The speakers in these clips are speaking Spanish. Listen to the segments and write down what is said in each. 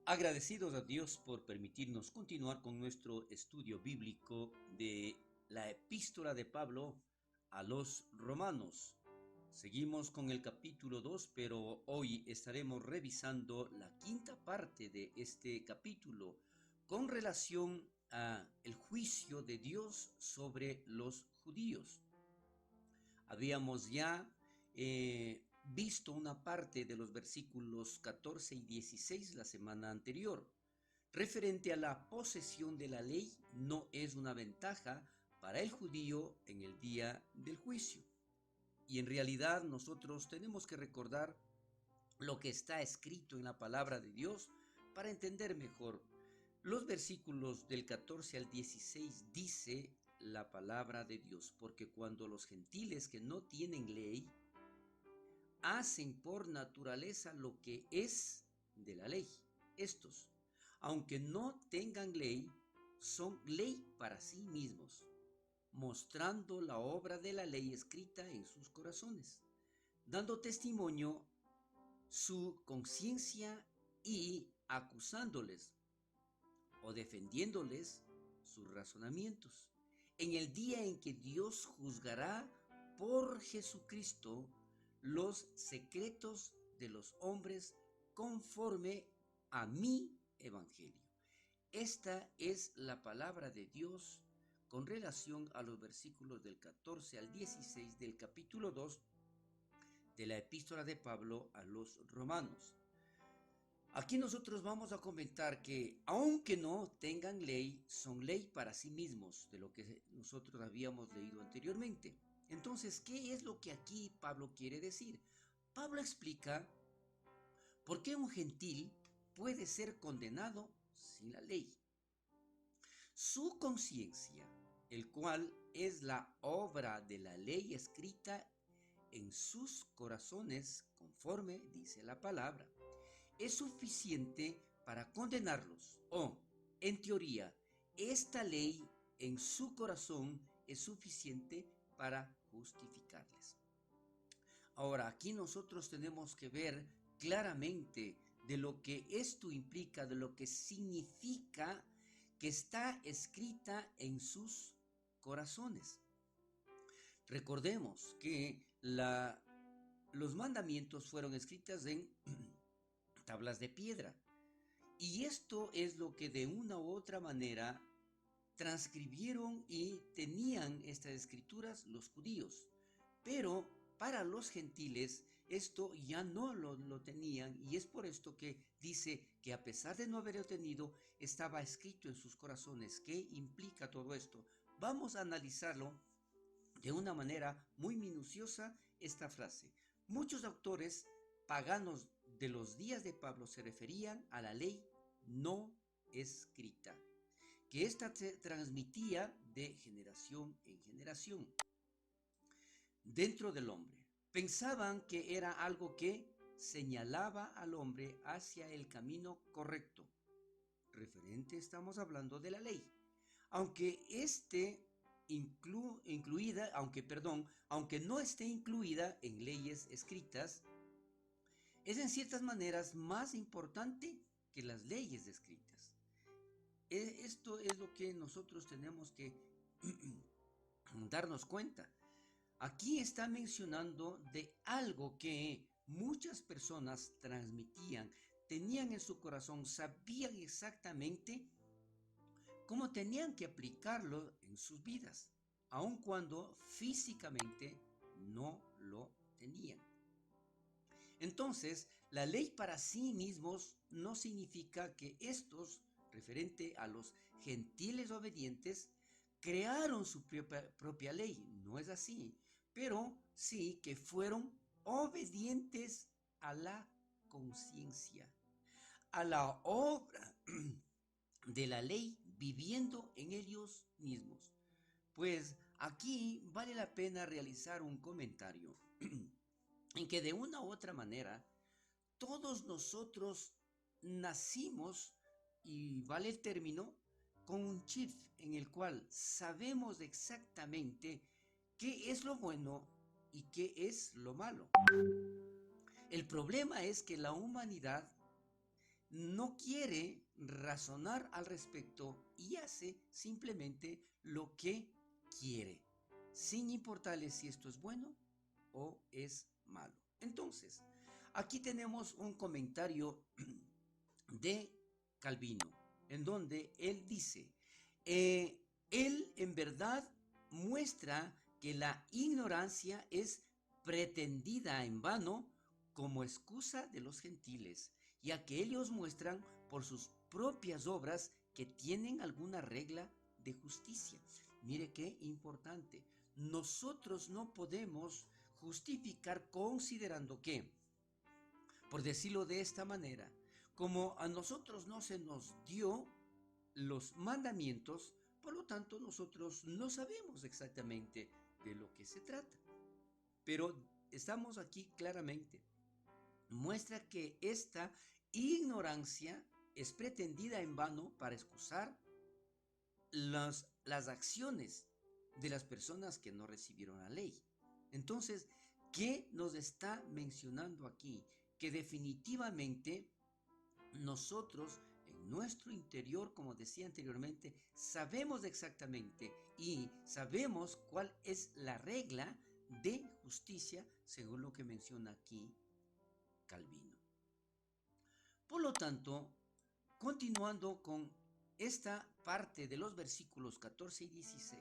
Agradecidos a Dios por permitirnos continuar con nuestro estudio bíblico de la epístola de Pablo a los romanos. Seguimos con el capítulo 2, pero hoy estaremos revisando la quinta parte de este capítulo con relación a el juicio de Dios sobre los judíos. Habíamos ya visto una parte de los versículos 14 y 16 la semana anterior. Referente a la posesión de la ley, no es una ventaja para el judío en el día del juicio. Y en realidad nosotros tenemos que recordar lo que está escrito en la palabra de Dios para entender mejor. Los versículos del 14 al 16 dice la palabra de Dios, porque cuando los gentiles que no tienen ley hacen por naturaleza lo que es de la ley, estos, aunque no tengan ley, son ley para sí mismos, mostrando la obra de la ley escrita en sus corazones, dando testimonio su conciencia y acusándoles o defendiéndoles sus razonamientos. En el día en que Dios juzgará por Jesucristo los secretos de los hombres conforme a mi evangelio. Esta es la palabra de Dios con relación a los versículos del 14 al 16 del capítulo 2 de la epístola de Pablo a los romanos. Aquí nosotros vamos a comentar que aunque no tengan ley, son ley para sí mismos, de lo que nosotros habíamos leído anteriormente. Entonces, ¿qué es lo que aquí Pablo quiere decir? Pablo explica por qué un gentil puede ser condenado sin la ley. Su conciencia, el cual es la obra de la ley escrita en sus corazones, conforme dice la palabra, es suficiente para condenarlos. O, en teoría, esta ley en su corazón es suficiente para justificarles. Ahora, aquí nosotros tenemos que ver claramente de lo que esto implica, de lo que significa que está escrita en sus corazones. Recordemos que los mandamientos fueron escritos en tablas de piedra. Y esto es lo que de una u otra manera transcribieron y tenían estas escrituras los judíos. Pero para los gentiles esto ya no lo tenían, y es por esto que dice que a pesar de no haberlo tenido, estaba escrito en sus corazones. ¿Qué implica todo esto? Vamos a analizarlo de una manera muy minuciosa esta frase. Muchos autores paganos de los días de Pablo se referían a la ley no escrita, que ésta se transmitía de generación en generación dentro del hombre. Pensaban que era algo que señalaba al hombre hacia el camino correcto. Referente estamos hablando de la ley. Aunque aunque no esté incluida en leyes escritas, es en ciertas maneras más importante que las leyes escritas. Esto es lo que nosotros tenemos que darnos cuenta. Aquí está mencionando de algo que muchas personas transmitían, tenían en su corazón, sabían exactamente cómo tenían que aplicarlo en sus vidas, aun cuando físicamente no lo tenían. Entonces, la ley para sí mismos no significa que estos, referente a los gentiles obedientes, crearon su propia ley. No es así, pero sí que fueron obedientes a la conciencia, a la obra de la ley, viviendo en ellos mismos. Pues aquí vale la pena realizar un comentario en que de una u otra manera todos nosotros nacimos, y vale el término, con un chip en el cual sabemos exactamente qué es lo bueno y qué es lo malo. El problema es que la humanidad no quiere razonar al respecto y hace simplemente lo que quiere, sin importarle si esto es bueno o es malo. Entonces, aquí tenemos un comentario de Calvino, en donde él dice, él en verdad muestra que la ignorancia es pretendida en vano como excusa de los gentiles, ya que ellos muestran por sus propias obras que tienen alguna regla de justicia. Mire qué importante. Nosotros no podemos justificar considerando que, por decirlo de esta manera, como a nosotros no se nos dio los mandamientos, por lo tanto nosotros no sabemos exactamente de lo que se trata. Pero estamos aquí claramente. Muestra que esta ignorancia es pretendida en vano para excusar las acciones de las personas que no recibieron la ley. Entonces, ¿qué nos está mencionando aquí? Que definitivamente nosotros en nuestro interior, como decía anteriormente, sabemos exactamente y sabemos cuál es la regla de justicia según lo que menciona aquí Calvino. Por lo tanto, continuando con esta parte de los versículos 14 y 16,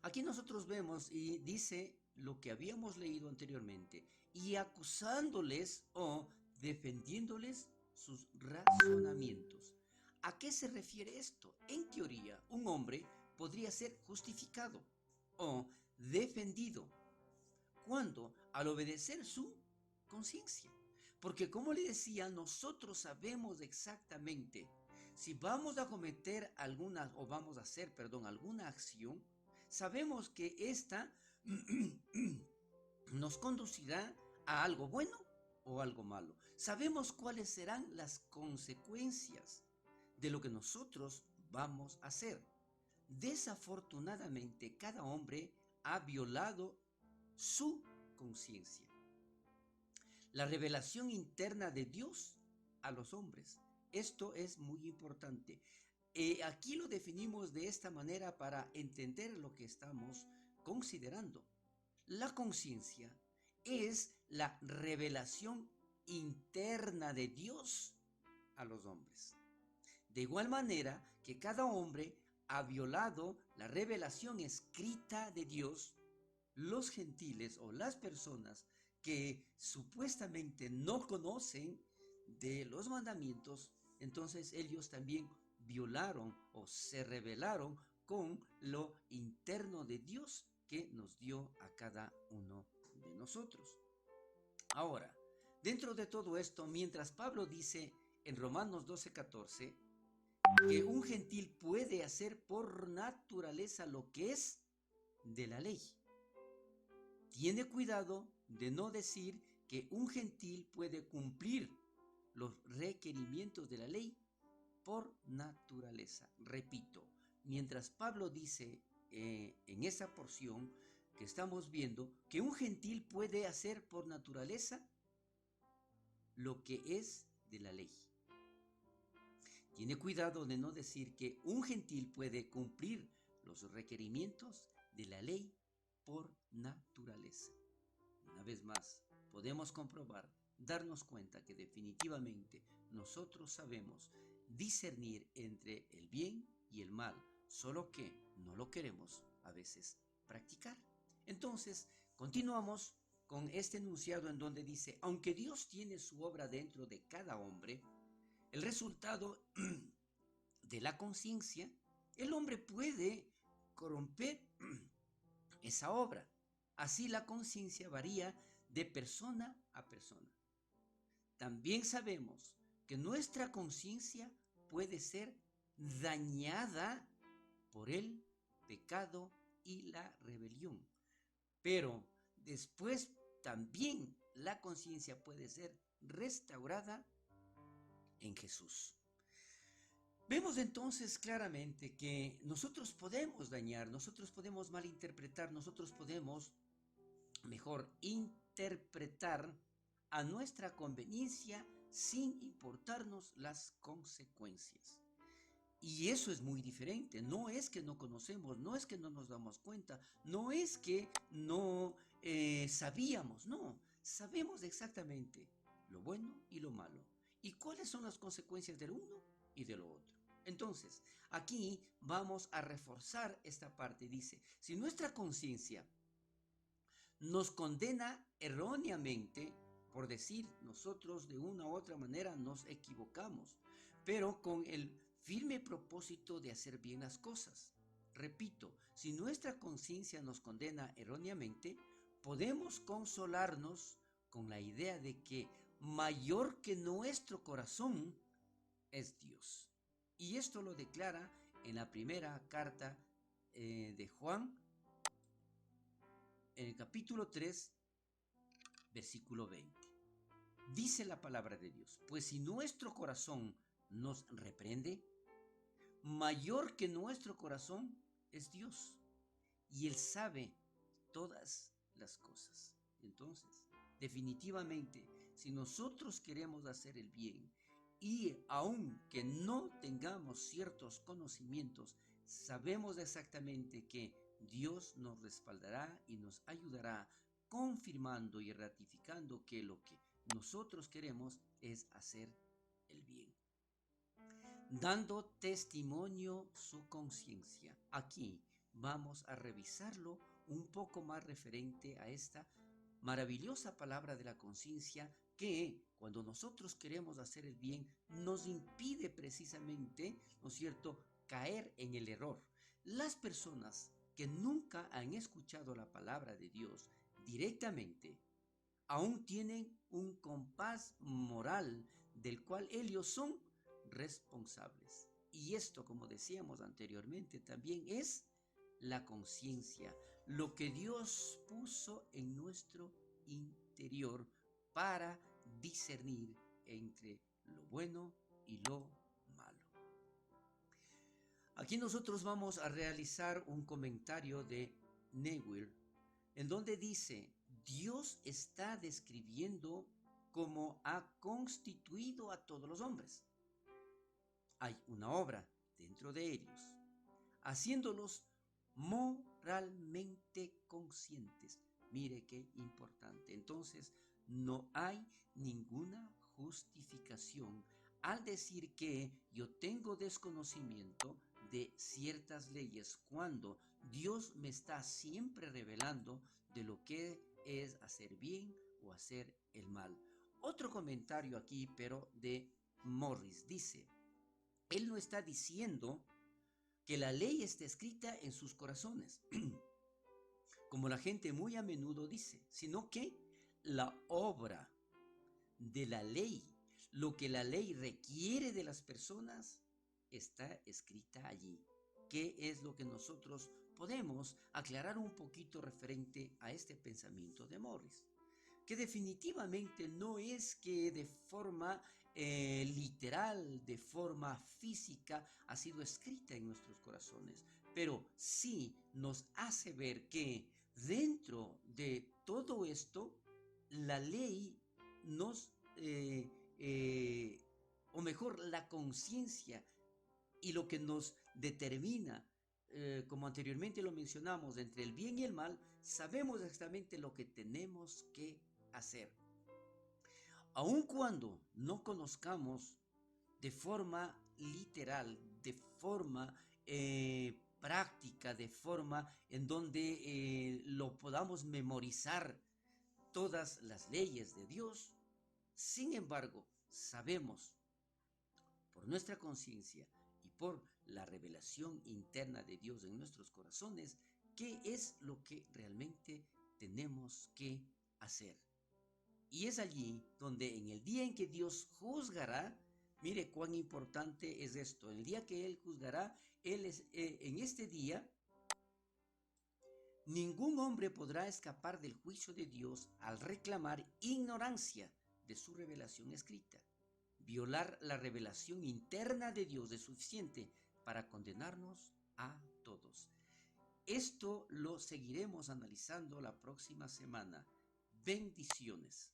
aquí nosotros vemos y dice lo que habíamos leído anteriormente, y acusándoles o defendiéndoles sus razonamientos. ¿A qué se refiere esto? En teoría, un hombre podría ser justificado o defendido cuando al obedecer su conciencia. Porque como le decía, nosotros sabemos exactamente si vamos a cometer alguna o vamos a hacer, perdón, alguna acción, sabemos que esta nos conducirá a algo bueno o algo malo. Sabemos cuáles serán las consecuencias de lo que nosotros vamos a hacer. Desafortunadamente, cada hombre ha violado su conciencia, la revelación interna de Dios a los hombres. Esto es muy importante. Aquí lo definimos de esta manera para entender lo que estamos considerando. La conciencia es la revelación interna de Dios a los hombres. De igual manera que cada hombre ha violado la revelación escrita de Dios, los gentiles o las personas que supuestamente no conocen de los mandamientos, entonces ellos también violaron o se rebelaron con lo interno de Dios que nos dio a cada uno de nosotros. Ahora, dentro de todo esto, mientras Pablo dice en Romanos 12:14 que un gentil puede hacer por naturaleza lo que es de la ley, tiene cuidado de no decir que un gentil puede cumplir los requerimientos de la ley por naturaleza. Repito, mientras Pablo dice en esa porción que estamos viendo que un gentil puede hacer por naturaleza lo que es de la ley. Tiene cuidado de no decir que un gentil puede cumplir los requerimientos de la ley por naturaleza. Una vez más, podemos comprobar, darnos cuenta que definitivamente nosotros sabemos discernir entre el bien y el mal, solo que no lo queremos a veces practicar. Entonces, continuamos con este enunciado en donde dice, aunque Dios tiene su obra dentro de cada hombre, el resultado de la conciencia, el hombre puede corromper esa obra. Así la conciencia varía de persona a persona. También sabemos que nuestra conciencia puede ser dañada por el pecado y la rebelión. Pero después también la conciencia puede ser restaurada en Jesús. Vemos entonces claramente que nosotros podemos dañar, nosotros podemos malinterpretar, nosotros podemos, mejor, interpretar a nuestra conveniencia sin importarnos las consecuencias. Y eso es muy diferente. No es que no conocemos, no es que no nos damos cuenta, no es que no sabíamos, no. Sabemos exactamente lo bueno y lo malo. ¿Y cuáles son las consecuencias del uno y de lo otro? Entonces, aquí vamos a reforzar esta parte. Dice, si nuestra conciencia nos condena erróneamente, por decir, nosotros de una u otra manera nos equivocamos, pero con el firme propósito de hacer bien las cosas. Repito, si nuestra conciencia nos condena erróneamente, podemos consolarnos con la idea de que mayor que nuestro corazón es Dios. Y esto lo declara en la primera carta de Juan, en el capítulo 3, versículo 20. Dice la palabra de Dios, pues si nuestro corazón nos reprende, mayor que nuestro corazón es Dios. Y Él sabe todas las cosas. Entonces, definitivamente, si nosotros queremos hacer el bien y aun que no tengamos ciertos conocimientos, sabemos exactamente que Dios nos respaldará y nos ayudará, confirmando y ratificando que lo que nosotros queremos es hacer el bien, dando testimonio su conciencia. Aquí vamos a revisarlo un poco más referente a esta maravillosa palabra de la conciencia que cuando nosotros queremos hacer el bien nos impide precisamente, ¿no es cierto?, caer en el error. Las personas que nunca han escuchado la palabra de Dios directamente aún tienen un compás moral del cual ellos son responsables. Y esto, como decíamos anteriormente, también es la conciencia, lo que Dios puso en nuestro interior para discernir entre lo bueno y lo malo. Aquí nosotros vamos a realizar un comentario de Neuwirth, en donde dice, Dios está describiendo cómo ha constituido a todos los hombres. Hay una obra dentro de ellos, haciéndolos moralmente conscientes. Mire qué importante. Entonces, no hay ninguna justificación al decir que yo tengo desconocimiento de ciertas leyes cuando Dios me está siempre revelando de lo que es hacer bien o hacer el mal. Otro comentario aquí, pero de Morris, dice, él no está diciendo que la ley está escrita en sus corazones, como la gente muy a menudo dice, sino que la obra de la ley, lo que la ley requiere de las personas, está escrita allí. ¿Qué es lo que nosotros podemos aclarar un poquito referente a este pensamiento de Morris? Que definitivamente no es que de forma literal, de forma física, ha sido escrita en nuestros corazones, pero sí nos hace ver que dentro de todo esto, la ley nos, o mejor, la conciencia y lo que nos determina, como anteriormente lo mencionamos, entre el bien y el mal, sabemos exactamente lo que tenemos que hacer. Aun cuando no conozcamos de forma literal, de forma práctica, de forma en donde lo podamos memorizar todas las leyes de Dios, sin embargo, sabemos por nuestra conciencia y por la revelación interna de Dios en nuestros corazones qué es lo que realmente tenemos que hacer. Y es allí donde en el día en que Dios juzgará, mire cuán importante es esto, el día que Él juzgará, en este día, ningún hombre podrá escapar del juicio de Dios al reclamar ignorancia de su revelación escrita. Violar la revelación interna de Dios es suficiente para condenarnos a todos. Esto lo seguiremos analizando la próxima semana. Bendiciones.